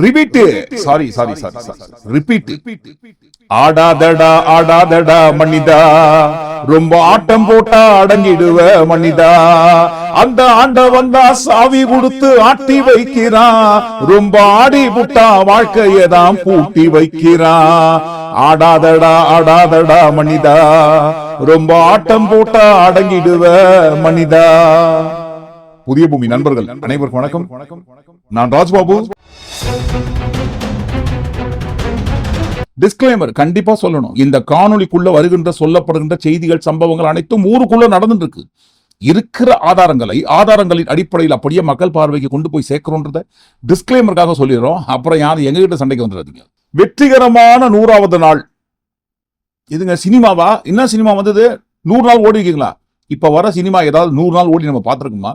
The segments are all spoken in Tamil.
ரிப்பீட் ஆடாதடா மனிதா, ரொம்ப ஆட்டம் போட்டா அடங்கிடுவ மனிதா. அந்த ஆண்ட வந்தா சாவி கொடுத்து ஆட்டி வைக்கிறான், ரொம்ப ஆடி புட்டா வாழ்க்கையதான் பூட்டி வைக்கிறான். ஆடாதடா மனிதா, ரொம்ப ஆட்டம் போட்டா அடங்கிடுவ மனிதா. புதிய பூமி நண்பர்கள் அனைவருக்கும் வணக்கம். நான் ராஜ்பாபு. டிஸ்க்ளைமர் கண்டிப்பா சொல்லணும். இந்த காணொளிக்குள்ள வருகின்ற சொல்லப்படுகின்ற செய்திகள், சம்பவங்கள் அனைத்தும் ஊருக்குள்ள நடந்துட்டு இருக்கு. இருக்கிற ஆதாரங்களின் அடிப்படையில் அப்படியே மக்கள் பார்வைக்கு கொண்டு போய் சேர்க்கிறோன்றத டிஸ்க்ளைமருக்காக சொல்லிடுறோம். அப்புறம் யாரும் எங்ககிட்ட சண்டைக்கு வந்துடாதீங்க. வெற்றிகரமான 100வது நாள் இதுங்க. சினிமாவா? என்ன சினிமா வந்தது? 100 நாள் ஓடி இருக்கீங்களா? இப்ப வர சினிமா ஏதாவது 100 நாள் ஓடி நம்ம பார்த்திருக்கோமா?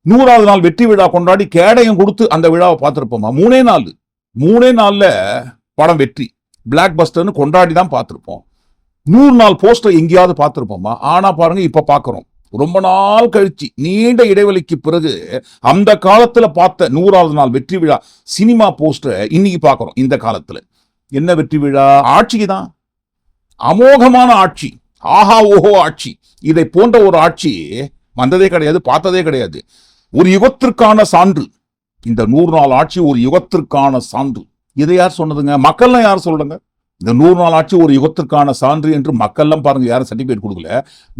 100வது நாள் வெற்றி விழா கொண்டாடி கேடயம் கொடுத்து அந்த விழாவை பார்த்திருப்போமா? 3 நாள்ல படம் வெற்றி, பிளாக் பஸ்டர்னு கொண்டாடி தான் பார்த்திருப்போம். 100 நாள் போஸ்டர் எங்கேயாவது பார்த்திருப்போமா? ஆனா பாருங்க, இப்ப பாக்குறோம். ரொம்ப நாள் கழிச்சு, நீண்ட இடைவெளிக்கு பிறகு அந்த காலத்துல பார்த்த 100வது நாள் வெற்றி விழா சினிமா போஸ்டர் இன்னைக்கு பாக்குறோம். இந்த காலத்துல என்ன வெற்றி விழா? ஆட்சிக்கு தான். அமோகமான ஆட்சி, ஆஹா ஓஹோ ஆட்சி. இதை போன்ற ஒரு ஆட்சி வந்ததே கிடையாது, பார்த்ததே கிடையாது. ஒரு யுகத்திற்கான சான்று. இந்த 100 நாள் ஆட்சி ஒரு யுகத்திற்கான சான்று. இதை யார் சொன்னதுங்க? மக்கள்லாம் யார் சொல்றாங்க? இந்த 100 நாள் ஆட்சி ஒரு யுகத்திற்கான சான்று என்று மக்கள்லாம் பாருங்க யாரும் சர்டிபிகேட் கொடுக்கல.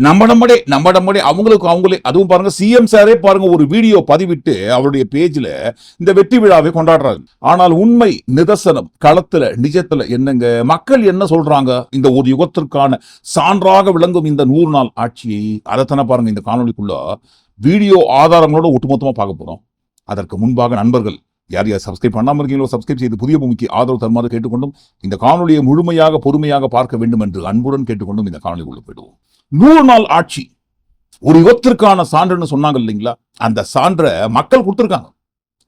நம்மடமடே அவங்களே. அதுவும் பாருங்க, சிஎம் சாரே பாருங்க ஒரு வீடியோ பதிவிட்டு அவருடைய பேஜ்ல இந்த வெற்றி விழாவை கொண்டாடுறாங்க. ஆனால் உண்மை நிதர்சனம் களத்துல நிஜத்துல என்னங்க? மக்கள் என்ன சொல்றாங்க? இந்த ஒரு யுகத்திற்கான சான்றாக விளங்கும் இந்த 100 நாள் ஆட்சியை, அதைத்தானே பாருங்க இந்த காணொலிக்குள்ள வீடியோ ஆதாரங்களோட ஒட்டுமொத்தமா பார்க்க போறோம். அதற்கு முன்பாக நண்பர்கள் யார் சப்ஸ்கிரைப் பண்ணாம இருக்கீங்களோ சப்ஸ்கிரைப் செய்து புதிய பூமிக்கு ஆதரவு தருமாறு கேட்டுக்கொண்டும், இந்த காணொலியை முழுமையாக பொறுமையாக பார்க்க வேண்டும் என்று அன்புடன் கேட்டுக்கொண்டும் இந்த காணொலிக்குள்ள போயிடுவோம். 100 நாள் ஆட்சி ஒரு யுகத்திற்கான சான்றுன்னு சொன்னாங்க இல்லைங்களா? அந்த சான்றை மக்கள் கொடுத்திருக்காங்க,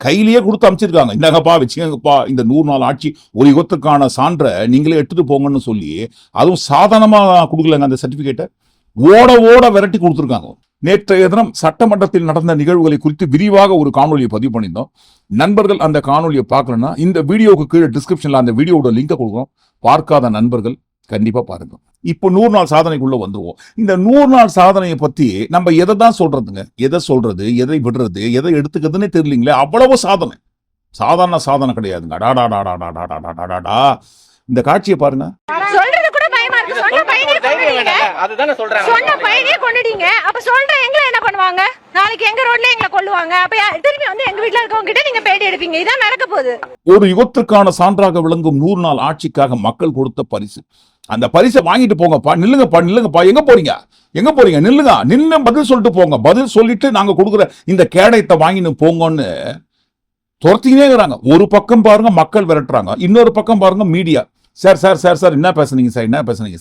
கையிலேயே கொடுத்து அமைச்சிருக்காங்க. இந்தாங்கப்பா வச்சுக்கங்கப்பா, இந்த 100 நாள் ஆட்சி ஒரு யுகத்துக்கான சான்றை நீங்களே எடுத்துட்டு போங்கன்னு சொல்லி, அதுவும் சாதாரணமா கொடுக்கலங்க. அந்த சர்டிபிகேட்டை ஓட விரட்டி கொடுத்துருக்காங்க. நேற்றைய தினம் சட்டமன்றத்தில் நடந்த நிகழ்வுகளை குறித்து விரிவாக ஒரு காணொலியை பதிவு பண்ணியிருந்தோம். நண்பர்கள் அந்த காணொலியை பார்க்கலன்னா இந்த வீடியோவுக்கு கீழே டிஸ்கிரிப்ஷன்ல அந்த வீடியோட லிங்கை கொடுக்குறோம். பார்க்காத நண்பர்கள் கண்டிப்பா பாருங்க. இப்போ 100 நாள் சாதனைக்குள்ள வந்துருவோம். இந்த 100 நாள் சாதனையை பத்தி நம்ம எதை தான் சொல்றதுங்க? எதை சொல்றது, எதை விடுறது, எதை எடுத்துக்கிறதுன்னே தெரியலீங்களே. அவ்வளவு சாதனை, சாதாரண சாதனை கிடையாதுங்க. அடாடாடாடாடாடாடாடாடா. இந்த காட்சியை பாருங்க. ஒரு யுகத்திற்கான சான்றாக விளங்கும் 100 நாள் ஆட்சிக்காக மக்கள் கொடுத்த பரிசு. அந்த பரிசை வாங்கிட்டு போங்கப்பா. நில்லுங்கப்பா. எங்க போறீங்க? நின்னு பதில் சொல்லிட்டு போங்க. பதில் சொல்லிட்டு நாங்க கொடுக்குற இந்த கேடயத்தை வாங்கின்னு போங்கன்னு துரத்தினே இருக்கிறாங்க. ஒரு பக்கம் பாருங்க மக்கள் விரட்டுறாங்க, இன்னொரு பக்கம் பாருங்க மீடியா. சார் என்ன பேசுனீங்க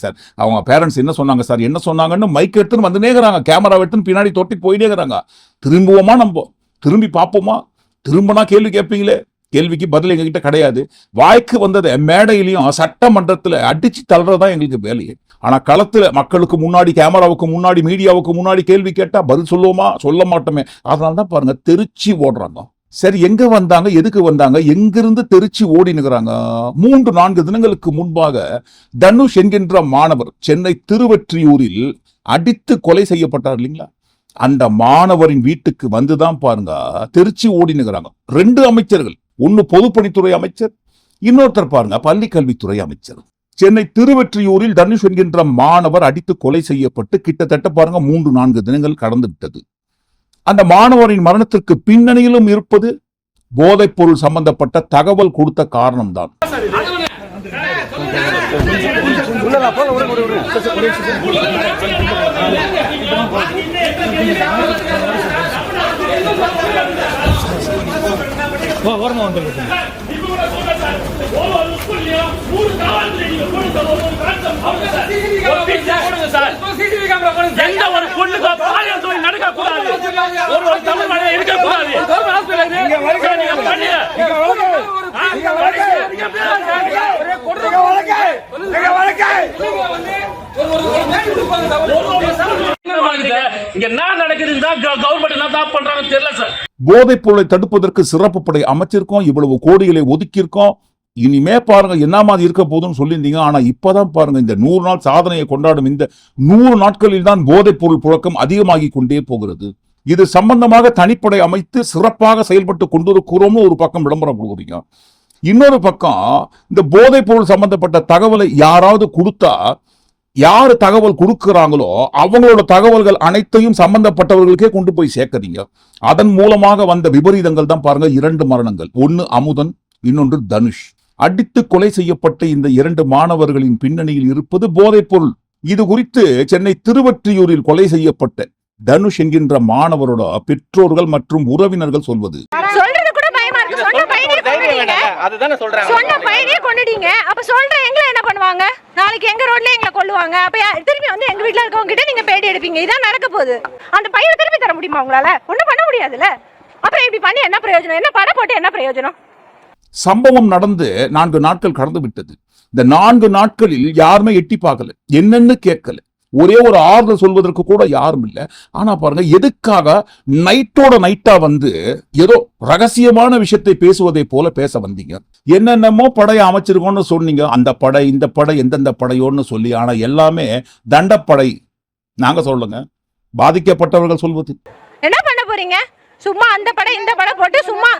சார்? அவங்க பேரண்ட்ஸ் என்ன சொன்னாங்க சார்? என்ன சொன்னாங்கன்னு மைக் எடுத்துன்னு வந்து நேர்றாங்க, கேமரா எடுத்துன்னு பின்னாடி தொட்டி போயிட்டே இருக்கிறாங்க. திரும்புவோமா? நம்ம திரும்பி பார்ப்போமா? திரும்பினா கேள்வி கேட்பீங்களே. கேள்விக்கு பதில் எங்ககிட்ட கிடையாது. வாய்க்கு வந்ததை மேடையிலையும் சட்டமன்றத்துல அடிச்சு தள்ளுறதுதான் எங்களுக்கு வேலையே. ஆனா களத்துல மக்களுக்கு முன்னாடி, கேமராவுக்கு முன்னாடி, மீடியாவுக்கு முன்னாடி கேள்வி கேட்டா பதில் சொல்லுவோமா? சொல்ல மாட்டோமே. அதனாலதான் பாருங்க தெரிச்சு ஓடுறாங்க. சரி, எங்க வந்தாங்க, எதுக்கு வந்தாங்க, எங்கிருந்து தெரிச்சு ஓடி நிற்கிறாங்க? 3-4 தினங்களுக்கு முன்பாக தனுஷ் என்கின்ற மாணவர் சென்னை திருவெற்றியூரில் அடித்து கொலை செய்யப்பட்டார் இல்லைங்களா? அந்த மாணவரின் வீட்டுக்கு வந்துதான் பாருங்க தெரிச்சு ஓடி நிற்கிறாங்க 2 அமைச்சர்கள். ஒன்னு பொதுப்பணித்துறை அமைச்சர், இன்னொருத்தர் பாருங்க பள்ளி கல்வித்துறை அமைச்சர். சென்னை திருவெற்றியூரில் தனுஷ் என்கின்ற மாணவர் அடித்து கொலை செய்யப்பட்டு கிட்டத்தட்ட பாருங்க 3-4 தினங்கள் கடந்து விட்டது. அந்த மாணவரின் மரணத்திற்கு பின்னணியிலும் இருப்பது போதைப் பொருள் சம்பந்தப்பட்ட தகவல் கொடுத்த காரணம் தான். போதைப் பொருளை தடுப்பதற்கு சிறப்பு படை அமைச்சிருக்கோம், இவ்வளவு கோடிகளை ஒதுக்கியிருக்கோம், இனிமே பாருங்க என்ன மாதிரி இருக்க போதுன்னு சொல்லியிருந்தீங்க. ஆனா இப்பதான் பாருங்க, இந்த 100 நாள் சாதனையை கொண்டாடும் இந்த 100 நாட்களில் தான் போதைப் பொருள் புழக்கம் அதிகமாகி கொண்டே போகிறது. இது சம்பந்தமாக தனிப்படை அமைத்து சிறப்பாக செயல்பட்டு கொண்டிருக்கிறோம்னு ஒரு பக்கம் விளம்பரம் கொடுக்குறீங்க. இன்னொரு பக்கம் இந்த போதைப் பொருள் சம்பந்தப்பட்ட தகவலை யாராவது கொடுத்தா, யாரு தகவல் கொடுக்கிறாங்களோ அவங்களோட தகவல்கள் அனைத்தையும் சம்பந்தப்பட்டவர்களுக்கே கொண்டு போய் சேர்க்கறீங்க. அதன் மூலமாக வந்த விபரீதங்கள் தான் பாருங்க 2 மரணங்கள். ஒன்னு அமுதன், இன்னொன்று தனுஷ். அடித்து கொலை செய்யப்பட்ட இந்த 2 மாணவர்களின் பின்னணியில் இருப்பது போதைப் பொருள். இது குறித்து சென்னை திருவொற்றியூரில் கொலை செய்யப்பட்ட தனுஷ் என்கின்ற மாணவரோட பெற்றோர்கள் மற்றும் உறவினர்கள் சொல்வது. நாளைக்கு எங்க ரோட்ல எங்களை கொல்லுவாங்க, அப்ப திரும்பி வந்து எங்க வீட்டுல இருக்கவங்க கிட்ட நீங்க பேட்டி எடுப்பீங்க. இதான் நடக்க போகுது. அந்த பையனை திரும்பி தர முடியுமா உங்களால? ஒண்ணும் பண்ண முடியாதுல்ல. அப்புறம் இப்படி பண்ணி என்ன பிரயோஜனம்? என்ன படம் போட்டு என்ன பிரயோஜனம்? சம்பவம் நடந்து 4 நாட்கள் கடந்து விட்டது. இந்த 4 நாட்களில் யாருமே எட்டி பார்க்கல, என்னன்னு கேட்கல, ஒரே ஒரு ஆறுதல் சொல்வதற்கு கூட யாரும் இல்லை. ஆனா பாருங்க, எதுக்காக நைட்டோட நைட்டா வந்து ஏதோ ரகசியமான விஷயத்தை பேசுவதை போல பேச வந்தீங்க. என்னென்னமோ படையை அமைச்சிருக்கோம்னு சொன்னீங்க, அந்த படை இந்த படை எந்தெந்த படையோன்னு சொல்லி. ஆனா எல்லாமே தண்டப்படை. நாங்க சொல்லுங்க, பாதிக்கப்பட்டவர்கள் சொல்வது. என்ன பண்ண போறீங்க? சும்மா அந்த படை இந்த படை போட்டு சும்மா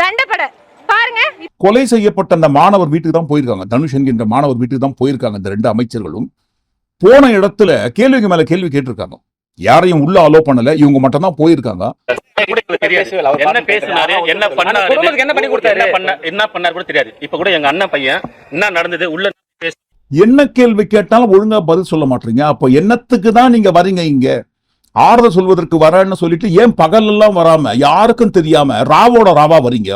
தண்டப்படை பாருங்க. கொலை செய்யப்பட்ட அந்த மாணவர் வீட்டுக்கு தான் போயிருக்காங்க, தனுஷ் என்கின்ற மாணவர் வீட்டுக்கு தான் போயிருக்காங்க இந்த 2 அமைச்சர்களும். போன இடத்துல கேள்விக்கு மேல கேள்வி கேட்டிருக்காங்க. யாரையும் உள்ள அலோ பண்ணல, இவங்க மட்டும் தான் போயிருக்காங்க. என்ன பேசினாரு, என்ன பண்ணாரு, என்ன பண்ணி கொடுத்தாரு, என்ன பண்ணாரு கூட தெரியாது. இப்ப கூட எங்க அண்ணன் பையன் என்ன நடந்தது உள்ள என்ன கேள்வி கேட்டாலும் ஒழுங்கா பதில் சொல்ல மாட்டீங்க. அப்ப என்னத்துக்கு தான் நீங்க வரீங்க இங்க? ஆறுதல் சொல்வதற்கு வரேன்னு சொல்லிட்டு ஏன் பகல் எல்லாம் வராம யாருக்கும் தெரியாம ராவோட ராவா வரீங்க?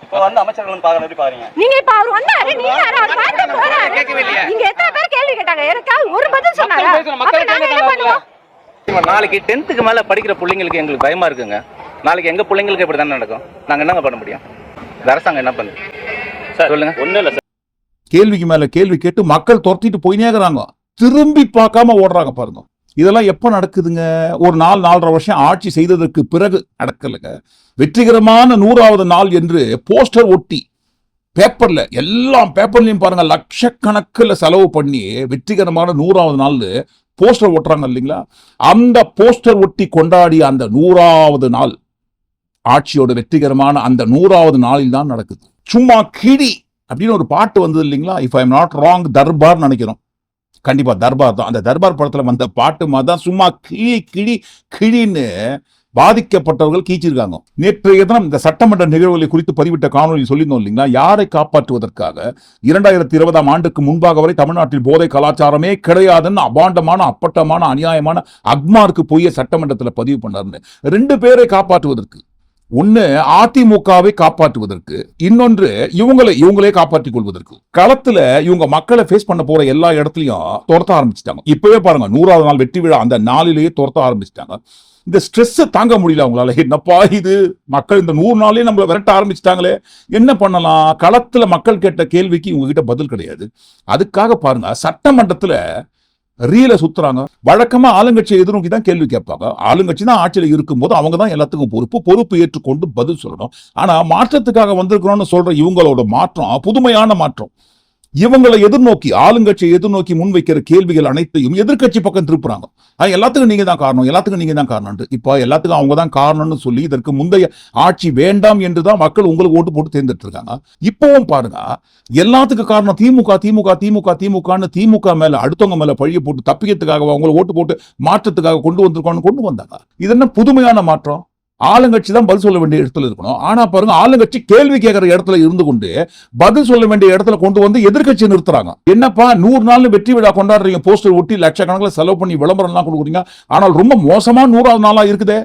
இப்ப வந்து அமைச்சர்களும் பாக்குறது எப்படி பாருங்க. நீங்க இப்ப அவர் வந்தாரு, நீங்க அவர் பார்த்து போறாரு. நீங்க எத்தனை பேர் கேள்வி கேட்டாங்க? எனக்கு ஒரு பதில் சொன்னாரா? அப்ப நாங்க என்ன பண்ணுவோம்? நாளைக்கு 10th மேல படிக்கிற பிள்ளைங்களுக்கு எங்களுக்கு பயமா இருக்குங்க. நாளைக்கு எங்க பிள்ளைங்களுக்கு இப்படி தானே நடக்கும். நாங்க என்னங்க பண்ண முடியும்? அரசாங்கம் என்ன பண்ணுது சார் சொல்லுங்க. ஒண்ணும் இல்ல சார். கேள்விக்கு மேல கேள்வி கேட்டு மக்கள் துரத்திட்டு போயினே இருக்கிறாங்க, திரும்பி பார்க்காம ஓடுறாங்க பாருங்க. இதெல்லாம் எப்ப நடக்குதுங்க? ஒரு 4-4.5 வருஷம் ஆட்சி செய்ததற்கு பிறகு நடக்கலுங்க. வெற்றிகரமான 100வது நாள் என்று போஸ்டர் ஒட்டி பேப்பர்ல, எல்லா பேப்பர்லயும் பாருங்க, லட்சக்கணக்கில் செலவு பண்ணி வெற்றிகரமான 100வது நாள் போஸ்டர் ஒட்டுறாங்க இல்லைங்களா? அந்த போஸ்டர் ஒட்டி கொண்டாடிய அந்த 100வது நாள், ஆட்சியோட வெற்றிகரமான அந்த 100வது நாளில் தான் நடக்குது. சும்மா கிடி அப்படின்னு ஒரு பாட்டு வந்தது இல்லைங்களா? If I am not wrong, Darbar நினைக்கிறோம். கண்டிப்பா தர்பார் தான். அந்த தர்பார் படத்துல வந்த பாட்டு மாதிரி தான் சும்மா கிளி கிளி கிளின்னு பாதிக்கப்பட்டவர்கள் கீச்சிருக்காங்க. நேற்றைய தினம் இந்த சட்டமன்ற நிகழ்வுகளை குறித்து பதிவிட்ட காணொலி சொல்லியிருந்தோம் இல்லைங்களா? யாரை காப்பாற்றுவதற்காக 2020ஆம் ஆண்டுக்கு முன்பாக வரை தமிழ்நாட்டில் போதை கலாச்சாரமே கிடையாதுன்னு அபாண்டமான அப்பட்டமான அநியாயமான அக்மாருக்கு போய் சட்டமன்றத்தில் பதிவு பண்ணாருன்னு. 2 பேரை காப்பாற்றுவதற்கு, ஒன்னு அதிமுகவை காப்பாற்றுவதற்கு, இன்னொன்று இவங்களே காப்பாற்றிக் கொள்வதற்கு. களத்துல இவங்க மக்களை ஃபேஸ் பண்ண போற எல்லா இடத்துலயும் துரத்த ஆரம்பிச்சிட்டாங்க. இப்பவே பாருங்க, 100வது நாள் வெற்றி விழா அந்த நாளிலேயே துரத்த ஆரம்பிச்சிட்டாங்க. இந்த ஸ்ட்ரெஸ் தாங்க முடியல அவங்களால. என்னப்பா இது, மக்கள் இந்த 100 நாளே நம்மள விரட்ட ஆரம்பிச்சிட்டாங்களே, என்ன பண்ணலாம்? களத்துல மக்கள் கேட்ட கேள்விக்கு இவங்க கிட்ட பதில் கிடையாது. அதுக்காக பாருங்க, சட்டமன்றத்துல ரீல சுத்துறாங்க. வழக்கமா ஆளுங்கட்சியை எதிர்நோக்கி தான் கேள்வி கேட்பாங்க. ஆளுங்கட்சி தான் ஆட்சியில் இருக்கும்போது அவங்க தான் எல்லாத்துக்கும் பொறுப்பு ஏற்றுக்கொண்டு பதில் சொல்லணும். ஆனா மாற்றத்துக்காக வந்திருக்கிறோம்னு சொல்ற இவங்களோட மாற்றம் புதுமையான மாற்றம். இவங்களை எதிர்நோக்கி, ஆளுங்கட்சியை எதிர்நோக்கி முன்வைக்கிற கேள்விகள் அனைத்தையும் எதிர்கட்சி பக்கம் திருப்புறாங்க. எல்லாத்துக்கும் நீங்க தான் காரணம், எல்லாத்துக்கும் நீங்க தான் காரணம். இப்ப எல்லாத்துக்கும் அவங்க தான் காரணம்னு சொல்லி இதற்கு முந்தைய ஆட்சி வேண்டாம் என்றுதான் மக்கள் உங்களுக்கு ஓட்டு போட்டு தேர்ந்தெடுத்து இருக்காங்க. இப்பவும் பாருங்க, எல்லாத்துக்கும் காரணம் திமுக திமுக திமுக திமுகன்னு திமுக மேல அடுத்தவங்க மேல பழிய போட்டு தப்பிக்கிறதுக்காக அவங்களை ஓட்டு போட்டு மாற்றத்துக்காக கொண்டு வந்திருக்கோம்னு கொண்டு வந்தாங்க. இது என்ன புதுமையான மாற்றம்? ஆளுங்கட்சி தான் பதில் சொல்ல வேண்டிய இடத்துல இருக்கணும். ஆனா பாருங்க, ஆளுங்கட்சி கேள்வி கேட்கிற இடத்துல இருந்து கொண்டு பதில் சொல்ல வேண்டிய இடத்துல கொண்டு வந்து எதிர்கட்சி நிறுத்துறாங்க. என்னப்பா 100 நாள் வெற்றி விழா கொண்டாடுறீங்க, போஸ்டர் ஒட்டி லட்சக்கணக்கில் செலவு பண்ணி விளம்பரம் எல்லாம் கொடுக்குறீங்க. ஆனால் ரொம்ப மோசமா 100வது நாளா இருக்குதே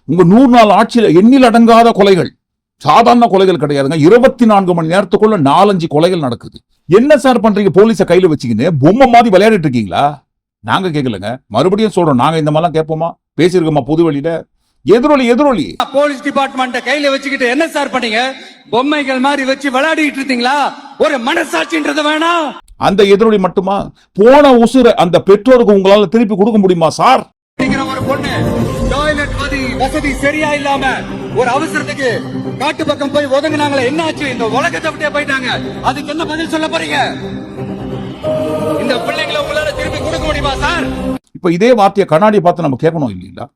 உங்க 100 நாள் ஆட்சியில. எண்ணில் அடங்காத கொலைகள், சாதாரண கொலைகள் கிடையாதுங்க. 24 மணி நேரத்துக்குள்ள 4-5 கொலைகள் நடக்குது. என்ன சார் பண்றீங்க? போலீஸை கையில வச்சுக்கின்னு பொம்மை மாதிரி விளையாடிட்டு இருக்கீங்களா? நாங்க கேட்கலங்க, மறுபடியும் சொல்றோம். நாங்க இந்த மாதிரிலாம் கேட்போமா? பேசியிருக்கோமா பொது வெளியில? எதிரொலி போலீஸ் டிபார்ட்மெண்ட் கையில வச்சுக்கிட்டு என்ன சார் பண்ணீங்க? பொம்மைகள் மாதிரி வச்சு விளையாடிட்டு இருந்தீங்களா? ஒரு மனசாட்சின்றது வேணாம். அந்த எதிரொலி மட்டுமா? போன உசுர அந்த பெற்றோருக்கு உங்களால திருப்பி கொடுக்க முடியுமா சார்? ஒரு பொண்ணு டாய்லெட் வசதி சரியா இல்லாம ஒரு அவசரத்துக்கு காட்டு பக்கம் போய் ஒதுங்கினாங்களே, என்ன ஆச்சு? இந்த உலகத்தை விட்டே போயிட்டாங்க. அதுக்கு என்ன பதில் சொல்ல போறீங்க? இந்த பிள்ளைங்களை உங்களால திருப்பி கொடுக்க முடியுமா சார்? இப்ப இதே வார்த்தையை கண்ணாடியை பார்த்து நம்ம கேட்கணும் இல்லைங்களா?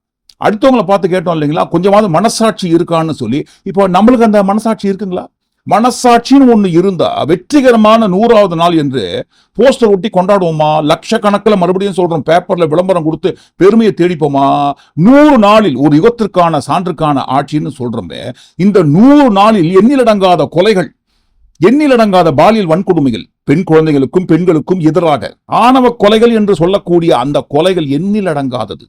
அடுத்தவங்களை பார்த்து கேட்டோம் இல்லைங்களா? கொஞ்சமாவது மனசாட்சி இருக்கான்னு சொல்லி. இப்போ நம்மளுக்கு அந்த மனசாட்சி இருக்குங்களா? மனசாட்சின்னு ஒண்ணு இருந்தா வெற்றிகரமான 100வது நாள் என்று போஸ்டர் ஒட்டி கொண்டாடுவோமா? லட்சக்கணக்கில் மறுபடியும் சொல்றோம், பேப்பர்ல விளம்பரம் கொடுத்து பெருமையை தேடிப்போமா? 100 நாளில் ஒரு யுகத்திற்கான சான்றுக்கான ஆட்சின்னு சொல்றோமே, இந்த 100 நாளில் எண்ணிலடங்காத கொலைகள், எண்ணிலடங்காத பாலியல் வன்கொடுமைகள், பெண் குழந்தைகளுக்கும் பெண்களுக்கும் எதிராக ஆணவ கொலைகள் என்று சொல்லக்கூடிய அந்த கொலைகள் எண்ணிலடங்காதது.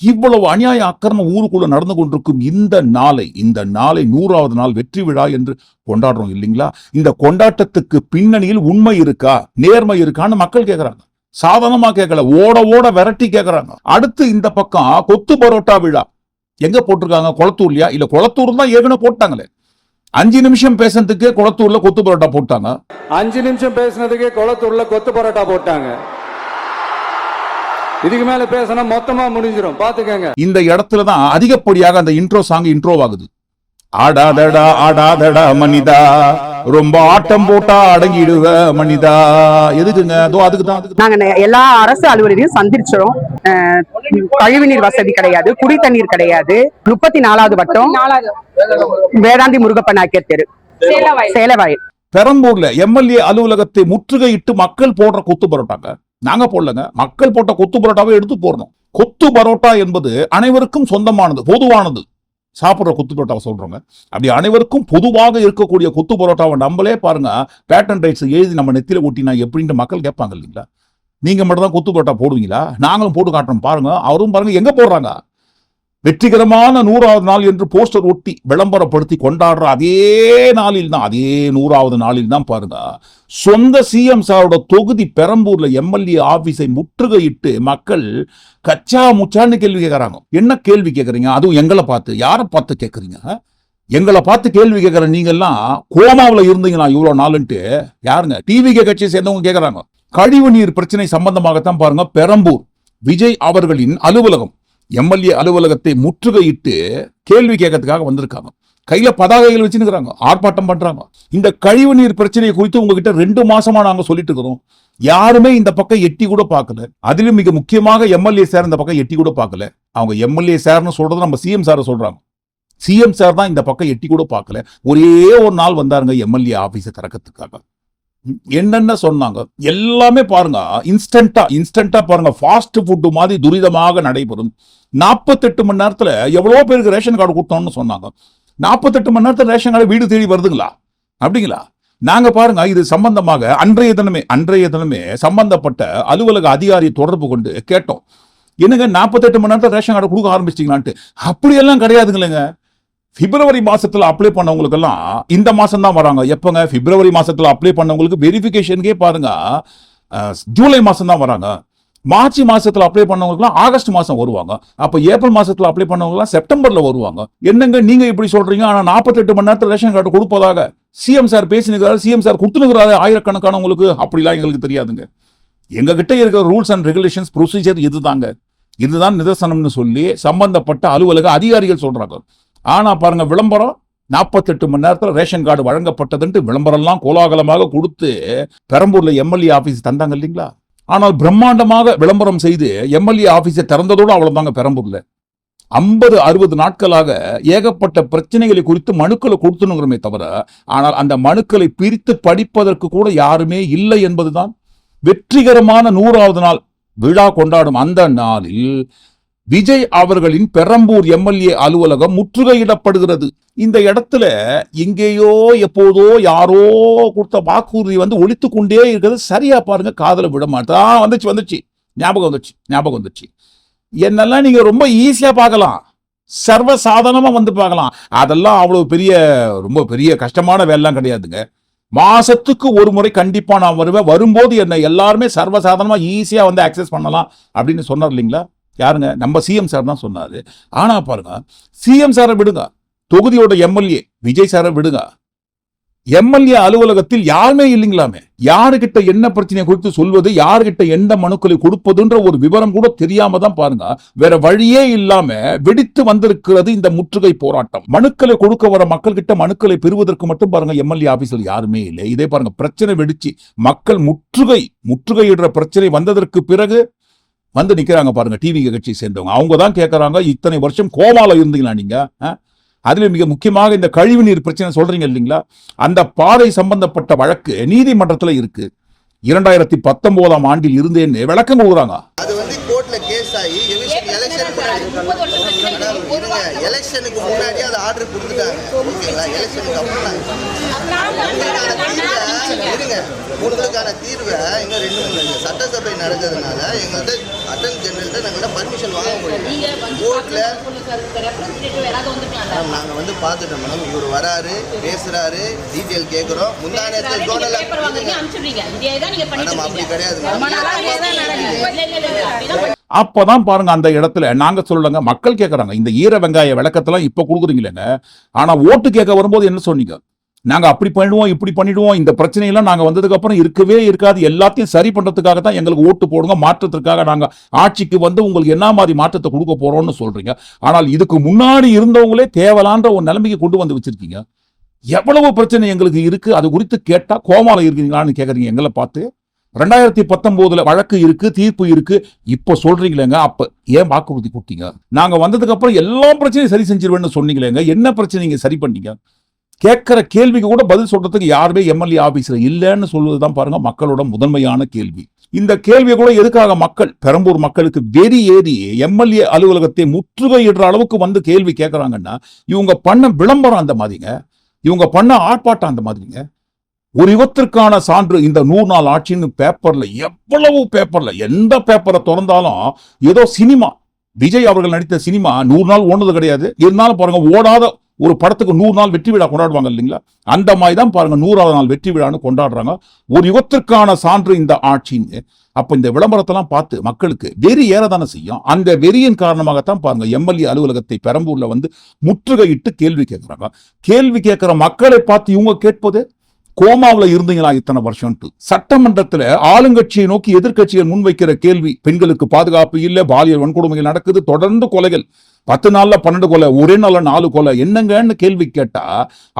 இவ்வளவு அநியாய அக்கிரமம் ஊருக்குள்ள நடந்து கொண்டிருக்கும் இந்த நாளை 100வது நாள் வெற்றி விழா என்று கொண்டாடுறோம் இல்லைங்களா? இந்த கொண்டாட்டத்துக்கு பின்னணியில் உண்மை இருக்கா, நேர்மை இருக்கான்னு மக்கள் கேட்கறாங்க. சாதாரணமா கேட்கல, ஓட ஓட விரட்டி கேட்கறாங்க. அடுத்து இந்த பக்கம் கொத்து பரோட்டா விழா எங்க போட்டிருக்காங்க? கொளத்தூர்லயா? இல்ல கொளத்தூர் தான் ஏற்கனவே போட்டாங்களே. 5 நிமிஷம் பேசுறதுக்கே கொளத்தூர்ல கொத்து பரோட்டா போட்டாங்க. 5 நிமிஷம் பேசுனதுக்கே கொளத்தூர்ல கொத்து பரோட்டா போட்டாங்க. இதுக்கு மேல பேசினா மொத்தமா முடிஞ்சிடும், பாத்துக்கங்க. இந்த இடத்துல தான் அதிகப்படியாக அந்த இன்ட்ரோ சாங் இன்ட்ரோ ஆகுது. ஆடாதடா ஆடாதடா மனிதா, ரொம்ப ஆட்டம் போட்டா அடங்கிடுவ மனிதா. எதுக்குங்க? அதுக்கு தான். நாங்க எல்லா அரசு அலுவலரையும் சந்திச்சோம். கழிவுநீர் வசதி கிடையாது, குடி தண்ணீர் கிடையாது. 34வது வட்டம், வேதாந்தி முருகப்ப நாயக்கர் தெரு, சேலவாயில். பெரம்பூர்ல எம்எல்ஏ அலுவலகத்தை முற்றுகையிட்டு மக்கள் போடுற கொத்து பரோட்டாங்க. நாங்க போடலங்க, மக்கள் போட்ட கொத்து பரோட்டாவை எடுத்து போடணும். கொத்து பரோட்டா என்பது அனைவருக்கும் சொந்தமானது, பொதுவானது. சாப்பிடுற கொத்து பரோட்டாவை சொல்றோங்க. அப்படி அனைவருக்கும் பொதுவாக இருக்கக்கூடிய கொத்து பரோட்டாவை நம்மளே பாருங்க, பேட்டன் ரைட்ஸ் எழுதி நம்ம நெத்தில ஒட்டினா எப்படின்னு மக்கள் கேட்பாங்க இல்லைங்களா? நீங்க மட்டும் தான் கொத்து பரோட்டா போடுவீங்களா? நாங்களும் போட்டு காட்டுறோம் பாருங்க. அவரும் பாருங்க எங்க போடுறாங்க. வெற்றிகரமான 100வது நாள் என்று போஸ்டர் ஒட்டி விளம்பரப்படுத்தி கொண்டாடுற அதே நாளில் தான், அதே 100வது நாளில் தான் பாருங்க, சொந்த சிஎம் சாரோட தொகுதி பெரம்பூர்ல எம்எல்ஏ ஆபீஸை முற்றுகையிட்டு மக்கள் கச்சா முச்சான்னு கேள்வி கேட்கறாங்க. என்ன கேள்வி கேட்கறீங்க? அதுவும் எங்களை பார்த்து. யாரை பார்த்து கேட்கறீங்க? எங்களை பார்த்து கேள்வி கேட்கற நீங்க எல்லாம் கோமாவில இருந்தீங்களா இவ்வளவு நாளுன்ட்டு யாருங்க? டிவிகே கட்சியை சேர்ந்தவங்க கேட்கறாங்க. கழிவு நீர் பிரச்சனை சம்பந்தமாகத்தான் பாருங்க, பெரம்பூர் விஜய் அவர்களின் அலுவலகம், எம்எல்ஏ அலுவலகத்தை முற்றுகையிட்டு கேள்வி கேட்கறதுக்காக வந்திருக்காங்க. கையில பதாகைகள் வச்சுருக்காங்க, ஆர்ப்பாட்டம் பண்றாங்க. இந்த கழிவு நீர் பிரச்சனையை குறித்து உங்ககிட்ட 2 மாசமா நாங்க சொல்லிட்டு இருக்கிறோம். யாருமே இந்த பக்கம் எட்டி கூட பார்க்கல. அதிலும் மிக முக்கியமாக எம்எல்ஏ சார் இந்த பக்கம் எட்டி கூட பார்க்கல. அவங்க எம்எல்ஏ சார்னு சொல்றது நம்ம சிஎம் சார் சொல்றாங்க. சிஎம் சார் தான் இந்த பக்கம் எட்டி கூட பார்க்கல. ஒரே ஒரு நாள் வந்தாருங்க எம்எல்ஏ ஆபீஸை திறக்கிறதுக்காக. என்னென்ன சொன்னாங்க எல்லாமே பாருங்க, இன்ஸ்டன்டா பாருங்க, ஃபாஸ்ட் ஃபுட் மாதிரி துரிதமாக நடைபெறும். 48 மணி நேரத்துல எவ்வளவு பேருக்கு ரேஷன் கார்டு கொடுத்தோம்னு சொன்னாங்க. 48 மணி நேரத்துல ரேஷன் கார்டு வீடு தேடி வருதுங்களா? அப்படிங்களா? நாங்க பாருங்க, இது சம்பந்தமாக அன்றைய தினமே சம்பந்தப்பட்ட அலுவலக அதிகாரியை தொடர்பு கொண்டு கேட்டோம். என்னங்க 48 மணி நேரத்துல ரேஷன் கார்டு கொடுக்க ஆரம்பிச்சிட்டீங்களான்ட்டு. அப்படியெல்லாம் கிடையாதுங்களேங்க. பிப்ரவரி மாசத்துல அப்ளை பண்ணவங்களுக்கு எல்லாம் இந்த மாசம் தான் வராங்க. எப்பங்க? பிப்ரவரி மாசத்துல அப்ளை பண்ணவங்களுக்கு வெரிஃபிகேஷனுக்கே பாருங்க ஜூலை மாசம் தான் வராங்க. மார்ச் மாசத்துல அப்ளை பண்ணவங்களுக்கு ஆகஸ்ட் மாசம் வருவாங்க. அப்ப ஏப்ரல் மாசத்துல அப்ளை பண்ணவங்க செப்டம்பர்ல வருவாங்க. என்னங்க நீங்க இப்படி சொல்றீங்க? ஆனா 48 மணி நேரத்துல ரேஷன் கார்டு கொடுப்பதாக சிஎம் சார் பேசினுக்கிறாரு, சிஎம் சார் கொடுத்துனுக்கிறாரு ஆயிரக்கணக்கானவங்களுக்கு. அப்படிலாம் எங்களுக்கு தெரியாதுங்க. எங்க கிட்ட இருக்கிற ரூல்ஸ் அண்ட் ரெகுலேஷன்ஸ் ப்ரொசீஜர் இதுதான் நிதர்சனம்னு சொல்லி சம்பந்தப்பட்ட அலுவலக அதிகாரிகள் சொல்றாங்க. ஆனா பாருங்க, விளம்பரம் 48 மணி நேரத்துல ரேஷன் கார்டு வழங்கப்பட்டதுன்ட்டு விளம்பரம்லாம் கோலாகலமாக கொடுத்து பெரம்பூர்ல எம்எல்ஏ ஆபீஸ் தந்தாங்க இல்லைங்களா? ஆனால் பிரம்மாண்டமாக விளம்பரம் செய்து எம்எல்ஏ ஆபீஸை திறந்ததோடு அவ்வளவுதாங்க. பெரம்பூர்ல 50-60 நாட்களாக ஏகப்பட்ட பிரச்சனைகளை குறித்து மனுக்களை கொடுத்துனுங்கிறமே தவிர, ஆனால் அந்த மனுக்களை பிரித்து படிப்பதற்கு கூட யாருமே இல்லை என்பதுதான். வெற்றிகரமான 100வது நாள் விழா கொண்டாடும் அந்த நாளில் விஜய் அவர்களின் பெரம்பூர் எம்எல்ஏ அலுவலகம் முற்றுகையிடப்படுகிறது. இந்த இடத்துல எங்கேயோ எப்போதோ யாரோ கொடுத்த வாக்குறுதி ஒலித்து கொண்டே இருக்கிறது. சரியா பாருங்க, காதல விட மாட்டா. வந்துச்சு ஞாபகம் வந்துச்சு. என்னெல்லாம் நீங்க ரொம்ப ஈஸியா பார்க்கலாம், சர்வ சாதாரணமா பார்க்கலாம். அதெல்லாம் அவ்வளவு ரொம்ப பெரிய கஷ்டமான வேலைலாம் கிடையாதுங்க. மாசத்துக்கு ஒரு முறை கண்டிப்பா நான் வருவேன். வரும்போது என்ன எல்லாருமே சர்வசாதாரணமா ஈஸியா அக்சஸ் பண்ணலாம் அப்படின்னு சொன்னார் இல்லைங்களா? யாருங்க? நம்ம சிஎம் சார் தான் சொன்னாரு. ஆனா பாருங்க, சிஎம் சாரை விடுங்க, தொகுதியோட எம்எல்ஏ விஜய் சாரை விடுங்க, எம்எல்ஏ அலுவலகத்தில் யாருமே இல்லைங்களாமே. யாருகிட்ட என்ன பிரச்சனை குறித்து சொல்வது, யாருகிட்ட எந்த மனுக்களை கொடுப்பதுன்ற ஒரு விவரம் கூட தெரியாம தான் பாருங்க வேற வழியே இல்லாம வெடித்து வந்திருக்கிறது இந்த முற்றுகை போராட்டம். மனுக்களை கொடுக்க வர மக்கள் கிட்ட மனுக்களை பெறுவதற்கு மட்டும் பாருங்க எம்எல்ஏ ஆபீஸ்ல யாருமே இல்லை. இதே பாருங்க பிரச்சனை வெடிச்சு மக்கள் முற்றுகையிடுற பிரச்சனை வந்ததற்கு பிறகு வந்து நிக்கிறாங்க பாருங்க டிவி கட்சியை சேர்ந்தவங்க. அவங்க தான் கேட்கறாங்க, இத்தனை வருஷம் கோமால இருந்தீங்களா நீங்க? அதுல மிக முக்கியமாக இந்த கழிவுநீர் பிரச்சனை சொல்றீங்க இல்லைங்களா, அந்த பாதை சம்பந்தப்பட்ட வழக்கு நீதிமன்றத்துல இருக்கு. 2019 ஆண்டில் இருந்தேன்னு விளக்கம் கொடுக்குறாங்க. அது வந்து கோர்ட்ல கேஸ் ஆகி எலெக்ஷனுக்கு முன்னாடி அது ஆர்டர் கொடுத்துட்டாங்க. ஓகேங்களா, எலெக்ஷனுக்கு அப்புறம் உங்களுக்கான தீர்வை இன்னும் 2-3 சட்டசபை நடந்ததுனால எங்கள்கிட்ட அட்டர்னி ஜெனரல்கிட்ட நாங்கள் பர்மிஷன் வாங்க முடியும். கோர்ட்ல நாங்க வந்து பார்த்துட்டோம் மேடம். இவர் வராரு, பேசுறாரு, டீட்டெயில் கேட்கிறோம். முந்தானத்தை மேடம் அப்படி கிடையாது. அப்பதான் பாருங்க அந்த இடத்துல நாங்க சொல்லலங்க, மக்கள் கேட்கறாங்க. இந்த ஈர வெங்காய விளக்கத்தெல்லாம் இப்ப கொடுக்குறீங்களேங்க, ஆனா ஓட்டு கேட்க வரும்போது என்ன சொன்னீங்க? நாங்க அப்படி பண்ணிடுவோம், இப்படி பண்ணிடுவோம், இந்த பிரச்சனையெல்லாம் நாங்க வந்ததுக்கு அப்புறம் இருக்கவே இருக்காது, எல்லாத்தையும் சரி பண்றதுக்காக தான் எங்களுக்கு ஓட்டு போடுங்க, மாற்றத்திற்காக நாங்க ஆட்சிக்கு வந்து உங்களுக்கு என்ன மாதிரி மாற்றத்தை கொடுக்க போறோம்னு சொல்றீங்க. ஆனால் இதுக்கு முன்னாடி இருந்தவங்களே தேவலான்ற ஒரு நிலைமைக்கு கொண்டு வந்து வச்சிருக்கீங்க. எவ்வளவு பிரச்சனை எங்களுக்கு இருக்கு, அது குறித்து கேட்டா கோமால இருக்கீங்களான்னு கேக்குறீங்க எங்களை பார்த்து. 2019 வழக்கு இருக்கு, தீர்ப்பு இருக்கு, இப்ப சொல்றீங்களேங்க, அப்ப ஏன் வாக்குறுதி கொடுத்தீங்க? நாங்க வந்ததுக்கு அப்புறம் எல்லா பிரச்சனையும் சரி செஞ்சிருவேன்னு சொன்னீங்களேங்க, என்ன பிரச்சனை நீங்க சரி பண்ணீங்க? கேட்கிற கேள்விக்கு கூட பதில் சொல்றதுக்கு யாருமே எம்எல்ஏ ஆபீஸ்ல இல்லைன்னு சொல்வதுதான் பாருங்க மக்களோட முதன்மையான கேள்வி. இந்த கேள்வியை கூட எதுக்காக மக்கள், பெரம்பூர் மக்களுக்கு வெறி ஏறி எம்எல்ஏ அலுவலகத்தை முற்றுகையிடுற அளவுக்கு வந்து கேள்வி கேட்கறாங்கன்னா, இவங்க பண்ண விளம்பரம் அந்த மாதிரிங்க, இவங்க பண்ண ஆர்ப்பாட்டம் அந்த மாதிரிங்க. ஒரு யுகத்திற்கான சான்று இந்த 100 நாள் ஆட்சின்னு பேப்பர்ல, எவ்வளவு பேப்பர்ல, எந்த பேப்பரை திறந்தாலும் ஏதோ சினிமா, விஜய் அவர்கள் நடித்த சினிமா 100 நாள் ஓடுனது கிடையாது. இருந்தாலும் பாருங்க ஓடாத ஒரு படத்துக்கு 100 நாள் வெற்றி விழா கொண்டாடுவாங்க இல்லைங்களா, அந்த மாதிரி தான் பாருங்க 100வது நாள் வெற்றி விழான்னு கொண்டாடுறாங்க. ஒரு யுகத்திற்கான சான்று இந்த ஆட்சின்னு. அப்ப இந்த விளம்பரத்தெல்லாம் பார்த்து மக்களுக்கு வெறி ஏறதானே செய்யும். அந்த வெறியின் காரணமாகத்தான் பாருங்க எம்எல்ஏ அலுவலகத்தை பெரம்பூர்ல வந்து முற்றுகையிட்டு கேள்வி கேட்கிறாங்க. கேள்வி கேட்கிற மக்களை பார்த்து இவங்க கேட்பது, கோமாவில் இருந்தீங்களா இத்தனை வருஷம்? சட்டமன்றத்தில் ஆளுங்கட்சியை நோக்கி எதிர்கட்சிகள் முன்வைக்கிற கேள்வி, பெண்களுக்கு பாதுகாப்பு இல்லை, பாலியல் வன்கொடுமைகள் நடக்குது, தொடர்ந்து கொலைகள், 10 நாள்ல 12 கொலை, ஒரே நாள்ல 4 கொலை, என்னங்கன்னு கேள்வி கேட்டா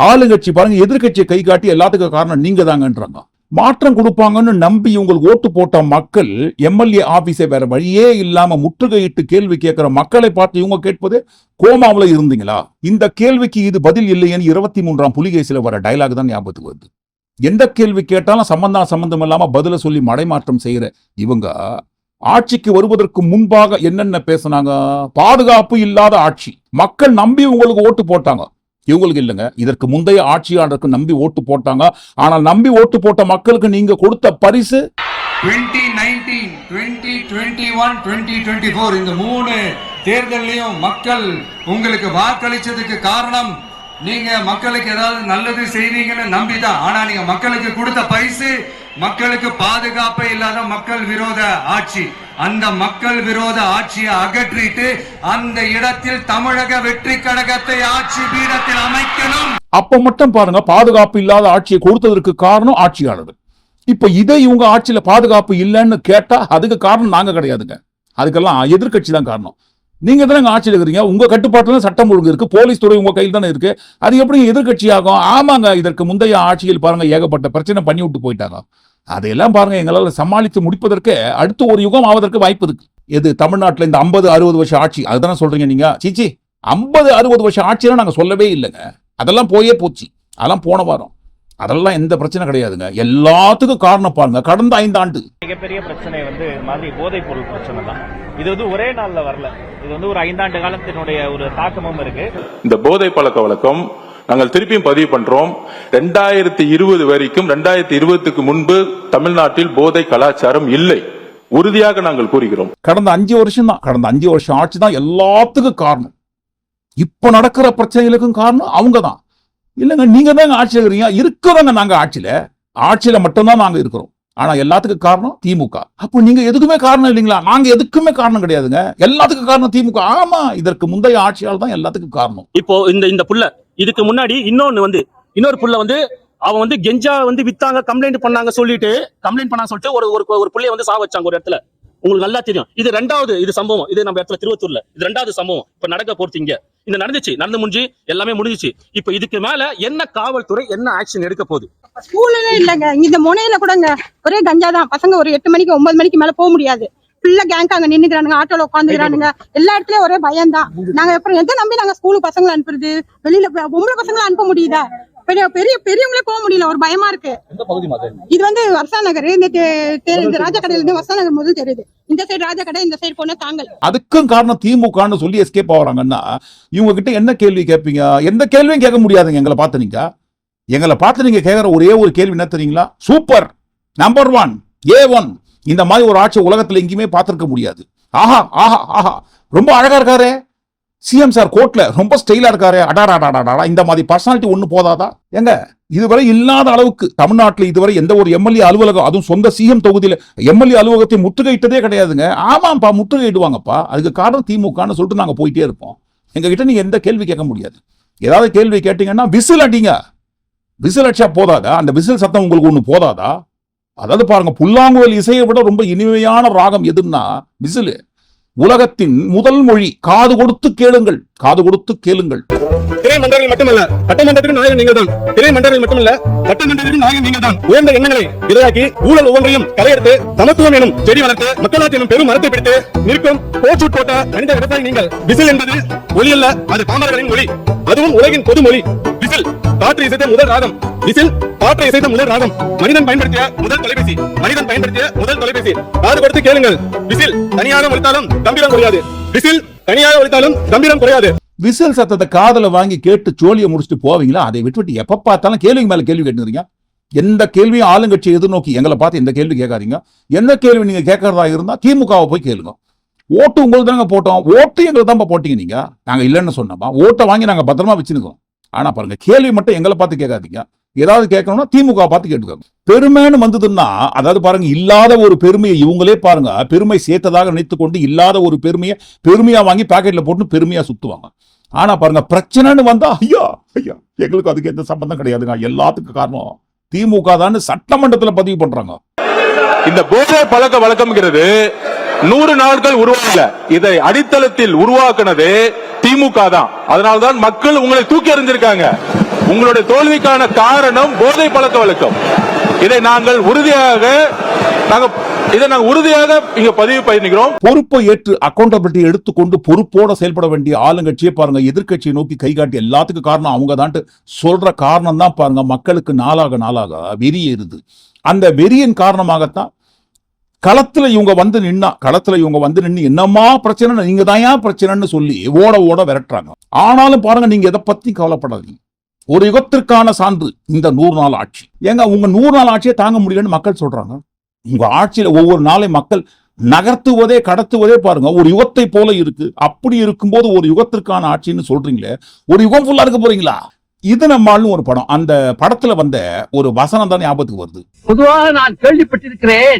ஆளுங்கட்சி பாருங்க எதிர்கட்சியை கை காட்டி எல்லாத்துக்கும் காரணம் நீங்க தாங்கன்றாங்க. மாற்றம் கொடுப்பாங்கன்னு நம்பி உங்களுக்கு ஓட்டு போட்ட மக்கள் எம்எல்ஏ ஆபீஸை வேற வழியே இல்லாம முற்றுகையிட்டு கேள்வி கேட்கிற மக்களை பார்த்து இவங்க கேட்பது, கோமாவில் இருந்தீங்களா? இந்த கேள்விக்கு இது பதில் இல்லையேன்னு 23ஆம் புலிகேசில வர டயலாக் தான் ஞாபகத்துக்கு வருது. எந்த கேள்வி கேட்டாலும் சம்பந்தம் இல்லாம பதில சொல்லி மடைமாற்றம் செய்யற இவங்க ஆட்சிக்கு வருவதற்கு முன்பாக என்னென்ன பேசினாங்க? பாதுகாப்பு இல்லாத ஆட்சி, மக்கள் நம்பி உங்களுக்கு ஓட்டு போட்டாங்க. இவங்களுக்கு இல்லைங்க, இதற்கு முந்தைய ஆட்சியாளருக்கு நம்பி ஓட்டு போட்டாங்க. ஆனால் நம்பி ஓட்டு போட்ட மக்களுக்கு நீங்க கொடுத்த பரிசு 2019, 2021, 2024 இந்த 3 தேர்தலையும் மக்கள் உங்களுக்கு வாக்களிச்சதுக்கு காரணம் நீங்க மக்களுக்கு ஏதாவது நல்லது செய்வீங்கன்னு நம்பிதான். ஆனா நீங்க மக்களுக்கு கொடுத்த பரிசு மக்களுக்கு பாதுகாப்பே இல்லாத மக்கள் விரோத ஆட்சி. அந்த மக்கள் விரோத ஆட்சியை அகற்றிட்டு அந்த இடத்தில் தமிழக வெற்றி கழகத்தை ஆட்சி பீடத்தில் அமைக்கணும். அப்ப மட்டும் பாருங்க பாதுகாப்பு இல்லாத ஆட்சியை கொடுத்ததற்கு காரணம் ஆட்சியாளர்கள். இப்ப இதை இவங்க ஆட்சியில பாதுகாப்பு இல்லைன்னு கேட்டா அதுக்கு காரணம் நாங்க கிடையாதுங்க, அதுக்கெல்லாம் எதிர்கட்சி தான் காரணம். நீங்க தானே ஆட்சியில் இருக்கிறீங்க, உங்க கட்டுப்பாட்டுல சட்டம் ஒழுங்கு இருக்கு, போலீஸ் துறை உங்க கையில் தானே இருக்கு, அது எப்படி எதிர்கட்சி ஆகும்? ஆமாங்க, இதற்கு முந்தைய ஆட்சியில் பாருங்க ஏகப்பட்ட பிரச்சனை பண்ணி விட்டு போயிட்டாங்க. அதையெல்லாம் பாருங்க எங்களால் சமாளித்து முடிப்பதற்கு அடுத்து ஒரு யுகம் ஆவதற்கு வாய்ப்பு இருக்கு. எது தமிழ்நாட்டில் இந்த 50-60 வருஷம் ஆட்சி அதுதானே சொல்றீங்க நீங்க? சீச்சி, 50-60 வருஷம் ஆட்சியெல்லாம் நாங்க சொல்லவே இல்லைங்க, அதெல்லாம் போயே போச்சு, அதெல்லாம் போன வாரம், அதெல்லாம் எந்த பிரச்சனை கிடையாதுங்க. எல்லாத்துக்கும் காரணம் பாருங்க கடந்த 5 ஆண்டு மிகப்பெரிய பிரச்சனை மாதிரி போதைப் பொருள் பிரச்சனை தான். இது ஒரே நாள்ல வரல, இது ஒரு 5 ஆண்டு காலத்தினுடைய ஒரு தாக்கமும் இருக்கு. இந்த போதை பழக்க வழக்கம் நாங்கள் திருப்பியும் பதிவு பண்றோம். 2020 வரைக்கும் 2020க்கு முன்பு தமிழ்நாட்டில் போதை கலாச்சாரம் இல்லை, உறுதியாக நாங்கள் கூறுகிறோம். கடந்த 5 வருஷம் தான், கடந்த 5 வருஷம் ஆட்சி தான் எல்லாத்துக்கும் காரணம். இப்ப நடக்கிற பிரச்சனைகளுக்கும் காரணம் அவங்க தான். இல்லைங்க, நீங்க தாங்க ஆட்சியில் இருக்கிறீங்க, இருக்கிறவங்க நாங்க ஆட்சியில மட்டும்தான் நாங்க இருக்கிறோம். ஆனா எல்லாத்துக்கும் காரணம் திமுக. அப்போ நீங்க எதுக்குமே காரணம் இல்லைங்களா? நாங்க எதுக்குமே காரணம் கிடையாதுங்க, எல்லாத்துக்கும் காரணம் திமுக. ஆமா, இதற்கு முந்தைய ஆட்சியால் தான் எல்லாத்துக்கும் காரணம். இப்போ இந்த புள்ள இதுக்கு முன்னாடி இன்னொரு புள்ள அவன் வந்து கெஞ்சா வந்து வித்தாங்க, கம்ப்ளைண்ட் பண்ணாங்க சொல்லிட்டு ஒரு புள்ளைய வந்து சாவ வச்சாங்க ஒரு இடத்துல. உங்களுக்கு நல்லா தெரியும். இது ரெண்டாவது இது சம்பவம். இது நம்ம இடத்துல திருவத்தூர்ல இது ரெண்டாவது சம்பவம் இப்ப நடக்க போறது. இங்க இந்த நடந்து முடிஞ்சு எல்லாமே முடிஞ்சிச்சு. இப்ப இதுக்கு மேல என்ன காவல்துறை என்ன ஆக்ஷன் எடுக்க போகுது? ஸ்கூல்ல இல்லங்க, இந்த முனையில கூடங்க ஒரே கஞ்சா தான். பசங்க ஒரு 8 மணிக்கு 9 மணிக்கு மேல போக முடியாது. ஃபுல்லா கேங்க் அங்க நின்னுக்கிறானுங்க, ஆட்டோல உட்காந்துக்கிறானுங்க. எல்லா இடத்துலயும் ஒரே பயம் தான். நாங்க அப்புறம் எதை நம்பி நாங்க ஸ்கூலுக்கு பசங்களை அனுப்புறது? வெளியில பொம்பளை பசங்களை அனுப்ப முடியுதா? பெரியவங்களே போக முடியல, ஒரு பயமா இருக்கு. இது வந்து வர்ஷா நகர், இந்த ராஜா கடையில இருந்து வர்ஷா நகர் முதல் தெரியுது. இந்த சைடு ராஜா கடை, இந்த சைடு போனா தாங்கல். அதுக்கும் காரணம் திமுகன்னு சொல்லி எஸ்கேப் ஆகுறாங்கன்னா இவங்க கிட்ட என்ன கேள்வி கேட்பீங்க? எந்த கேள்வியும் கேட்க முடியாதுங்க. எங்களை பார்த்து நீங்க கேட்கிற ஒரே ஒரு கேள்வி என்ன தெரியுங்களா? Super, number 1, A1. இந்த மாதிரி ஒரு ஆட்சி உலகத்துல எங்கேயுமே பார்த்திருக்க முடியாது. ஆஹா ஆஹா ஆஹா, ரொம்ப அழகா இருக்காரு சிஎம் சார், கோட்ல ரொம்ப ஸ்டைலா இருக்காரு, அடாடா. இந்த மாதிரி பர்சனாலிட்டி ஒண்ணு போதாதா? எங்க இதுவரை இல்லாத அளவுக்கு தமிழ்நாட்டில் இதுவரை எந்த ஒரு எம்எல்ஏ அலுவலகம், அதுவும் சொந்த சிஎம் தொகுதியில எம்எல்ஏ அலுவலகத்தை முற்றுகையிட்டதே கிடையாதுங்க. ஆமாப்பா, முற்றுகையிடுவாங்கப்பா. அதுக்கு காரணம் திமுகன்னு சொல்லிட்டு நாங்க போயிட்டே இருப்போம். எங்க கிட்ட நீங்க எந்த கேள்வி கேட்க முடியாது. ஏதாவது கேள்வி கேட்டீங்கன்னா விசில் அடிங்க. விசில் அடிச்சா போதாதா? அந்த விசில் சத்தம் உங்களுக்கு ஒண்ணு போதாதா? அதாவது பாருங்க, புல்லாங்குழல் இசையை விட ரொம்ப இனிமையான ராகம் எதுன்னா விசில். உலகத்தின் முதல் மொழி. காது கொடுத்து கேளுங்கள், காது கொடுத்து கேளுங்கள். திரைமன்றங்கள் மட்டுமல்ல, சட்டமன்றத்திற்கு நாயகன் நீங்கள் தான். திரைமன்றங்கள் மட்டுமல்ல, சட்டமன்றத்திற்கு நாயகன் நீங்கள் தான். உயர்ந்த எண்ணங்களை விதையாக்கி ஊழல் ஒவ்வொன்றையும் களையெடுத்து சமத்துவம் எனும் செடி வளர்த்து மக்களாட்சி எனும் பெரும் மரத்தை பிடித்து நிற்கும் போச்சூட் போட்ட மனித விவசாயி நீங்கள். விசில் என்பது ஒளி அல்ல, அது பாமரர்களின் ஒளி. அதுவும் உலகின் பொது மொழி. விசில் காற்று இசைத்த முதல் ராகம். விசில் காற்றை இசைத்த முதல் ராகம். மனிதன் பயன்படுத்திய முதல் தொலைபேசி. காது கொடுத்து கேளுங்கள். விசில் தனியாக ஒலித்தாலும் கம்பீரம் குறையாது. விசில் தனியாக ஒலித்தாலும் கம்பீரம் குறையாது. விசில் சத்தத்தை காதல வாங்கி கேட்டு சோழியை முடிச்சுட்டு போவீங்களா? அதை விட்டுவிட்டு எப்ப பார்த்தாலும் கேள்விக்கு மேல கேள்வி கேட்டுறீங்க. எந்த கேள்வியும் ஆளுங்கட்சி எதிர்நோக்கி எங்களை பார்த்து எந்த கேள்வி கேட்காதீங்க. எந்த கேள்வி நீங்க கேட்கறதா இருந்தா திமுகவை போய் கேளுங்க. ஓட்டு உங்களுக்கு தாங்க போட்டோம், ஓட்டு எங்களுக்கு தான் போட்டீங்க. நீங்க நாங்க இல்லைன்னு சொன்னோமா? ஓட்டை வாங்கி நாங்க பத்திரமா வச்சுருக்கோம். ஆனா பாருங்க, கேள்வி மட்டும் எங்களை பார்த்து கேட்காதீங்க. ஏதாவது கேட்கணும்னா திமுக பார்த்து கேட்டுக்கோங்க. பெருமைன்னு வந்ததுன்னா, அதாவது பாருங்க, இல்லாத ஒரு பெருமையை இவங்களே பாருங்க பெருமை சேர்த்ததாக நினைத்துக் கொண்டு இல்லாத ஒரு பெருமையா வாங்கி பாக்கெட்ல போட்டு பெருமையா சுத்துவாங்க. ஆனா பாருங்க, பிரச்சனைன்னு வந்தா ஐயா எங்களுக்கு அதுக்கு எந்த சம்பந்தம் கிடையாதுங்க, எல்லாத்துக்கும் காரணம் திமுக தான் சட்டமன்றத்துல பதிவு பண்றாங்க. இந்த போதை பழக்க வழக்கம்ங்கிறது 100 நாட்கள் உருவாகல. இதை அடித்தளத்தில் உருவாக்குனது திமுக தான். அதனால்தான் மக்கள் உங்களை தூக்கி எறிஞ்சிருக்காங்க. உங்களுடைய தோல்விக்கான காரணம் போதை பழக்க வழக்கம். இதை நாங்கள் உறுதியாக இங்க பதிவு பண்ணிக்கிறோம். பொறுப்பை ஏற்று அக்கௌண்டபிலிட்டி எடுத்துக்கொண்டு பொறுப்போட செயல்பட வேண்டிய ஆளுங்கட்சியை பாருங்க எதிர்கட்சியை நோக்கி கை காட்டி எல்லாத்துக்கும் காரணம் அவங்க தான் சொல்ற காரணம் தான் பாருங்க மக்களுக்கு நாளாக வெறி ஏறுது. அந்த வெறியின் காரணமாகத்தான் களத்துல இவங்க வந்து நின்று என்னமா பிரச்சனை, நீங்க தான் பிரச்சனைன்னு சொல்லி ஓட விரட்டுறாங்க. ஆனாலும் பாருங்க, நீங்க எதை பத்தி கவலைப்படாதீங்க. ஒரு யுகத்திற்கான சான்று இந்த 100 நாள் ஆட்சி. ஏங்க உங்க 100 நாள் ஆட்சியை தாங்க முடியலன்னு மக்கள் சொல்றாங்க. உங்க ஆட்சியில ஒவ்வொரு நாளை மக்கள் கடத்துவதே பாருங்க ஒரு யுகத்தை போல இருக்கு. அப்படி இருக்கும்போது ஒரு யுகத்திற்கான ஆட்சின்னு சொல்றீங்களே, ஒரு யுகம் ஃபுல்லா இருக்க போறீங்களா? இது நம்மாலும் ஒரு படம். அந்த படத்துல வந்த ஒரு வசனம் தான் ஞாபகத்துக்கு வருது. பொதுவாக நான் கேள்விப்பட்டிருக்கிறேன்,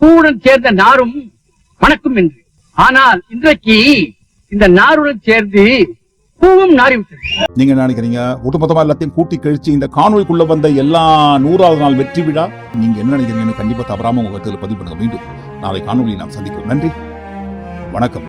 பூவுடன் சேர்ந்த நாரும் மணக்கும் என்று. ஆனால் இன்றைக்கு இந்த நாருடன் சேர்ந்து பூவும் நாறிவிட்டது. நீங்க நினைக்கிறீங்க ஒட்டுமொத்தமா எல்லாத்தையும் கூட்டி கழிச்சு இந்த காணொலிக்குள்ள வந்த எல்லா 100வது நாள் வெற்றி விழா நீங்க என்ன நினைக்கிறீங்கன்னு கண்டிப்பா தவறாம உங்க கருத்துல பதிவு பண்ணுங்க. மீண்டும் நாளை காணொலியை நாம் சந்திப்போம். நன்றி, வணக்கம்.